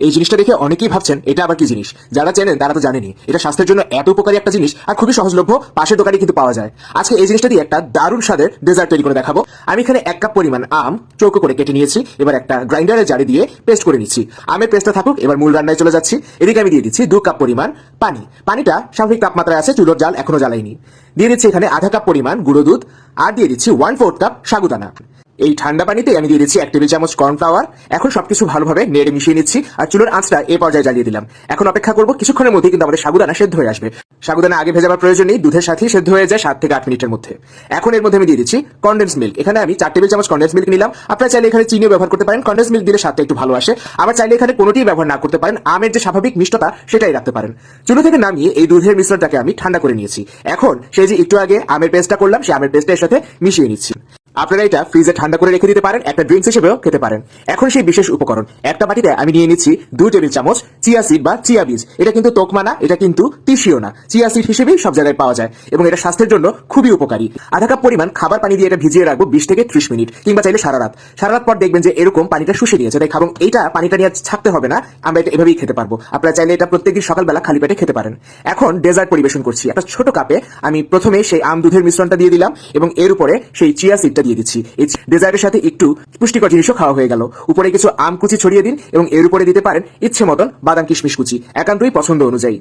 এই জিনিসটা দেখে অনেকেই ভাবছেন এটা আবার কি জিনিস। যারা চেনেন তারা তো জানেনি এটা স্বাস্থ্যের জন্য এত উপকারী একটা জিনিস আর খুবই সহজলভ্য, পাশের দোকানে কিন্তু পাওয়া যায়। আজকে এই জিনিসটা দিয়ে একটা দারুণ স্বাদের ডেজার্ট তৈরি করে দেখাবো। আমি এখানে 1 কাপ পরিমাণ আম চৌকো করে কেটে নিয়েছি। এবার একটা গ্রাইন্ডারের জারে দিয়ে পেস্ট করে নিচ্ছি। আমের পেস্টটা থাকুক, এবার মূল রান্নায় চলে যাচ্ছি। এদিকে আমি দিয়ে দিচ্ছি 2 কাপ পরিমাণ পানি। পানিটা স্বাভাবিক তাপমাত্রায় আছে, চুলোর জাল এখনো জ্বালাইনি। দিয়ে দিচ্ছি এখানে আধা কাপ পরিমাণ গুঁড়ো দুধ আর দিয়ে দিচ্ছি 1/4 কাপ সাগুদানা। এই ঠান্ডা পানিতে আমি দিয়ে দিচ্ছি 1 টেবিল চামচ কর্নফ্লাওয়ার। এখন সবকিছু ভালোভাবে নেড়ে মিশিয়ে নিচ্ছি আর চুলোর আঁচটা এই পর্যায়ে জ্বালিয়ে দিলাম। এখন অপেক্ষা করব, কিছুক্ষণের মধ্যেই কিন্তু আমাদের সাগুদানা সেদ্ধ হয়ে আসবে। সাগুদানা আগে ভেজাবার প্রয়োজন নেই, দুধের সাথেই সেদ্ধ হয়ে যায় 7 থেকে 8 মিনিটের মধ্যে। এখন এর মধ্যে আমি দিয়ে দিচ্ছি কনডেন্স মিল্ক। এখানে আমি 4 টেবিল চামচ কনডেন্স মিল্ক নিলাম। আপনারা চাইলে এখানে চিনিও ব্যবহার করতে পারেন, কনডেন্স মিল্ক দিলে স্বাদটা একটু ভালো আসে। আবার চাইলে এখানে কোনোটিই ব্যবহার না করতে পারেন, আমের যে স্বাভাবিক মিষ্টতা সেটাই রাখতে পারেন। চুলো থেকে নামিয়ে এই দুধের মিশ্রণটাকে আমি ঠান্ডা করে নিয়েছি। এখন সেই যে একটু আগে আমের পেস্টটা করলাম, সেই আমের পেস্টটা এর সাথে মিশিয়ে নিচ্ছি। আপনারা এটা ফ্রিজে ঠান্ডা করে রেখে দিতে পারেন, একটা ড্রিঙ্কস হিসেবেও খেতে পারেন। এখন সেই বিশেষ উপকরণ, একটা বাটিতে আমি নিয়ে নিচ্ছি 2 টেবিল চামচ চিয়া সিড বা চিয়া বীজ। এটা কিন্তু তোকমা না, এটা কিন্তু তিসিও না, চিয়া সিড হিসেবেই সব জায়গায় পাওয়া যায় এবং এটা স্বাস্থ্যের জন্য খুবই উপকারী। আধা কাপ পরিমাণ খাবার পানি দিয়ে এটা ভিজিয়ে রাখবো 20 থেকে 30 মিনিট, কিংবা চাইলে সারা রাত। সারা রাত পর দেখবেন যে এরকম পানিটা শুষে নিয়েছে, তাই খাবো এইটা পানিটা নিয়ে ছাকতে হবে না, আমরা এটা এভাবেই খেতে পারবো। আপনারা চাইলে এটা প্রত্যেকদিন সকালবেলা খালি পেটে খেতে পারেন। এখন ডেজার্ট পরিবেশন করছি। একটা ছোট কাপে আমি প্রথমে সেই আম দুধের মিশ্রণটা দিয়ে দিলাম এবং এর উপরে সেই চিয়া সিডটা দিয়ে দিচ্ছি। এই ডেজার্টের সাথে একটু পুষ্টিকর জিনিসও খাওয়া হয়ে গেল। উপরে কিছু আম কুচি ছড়িয়ে দিন এবং এর উপরে দিতে পারেন ইচ্ছে মতন বাদাম কিশমিশ কুচি, একান্তই পছন্দ অনুযায়ী।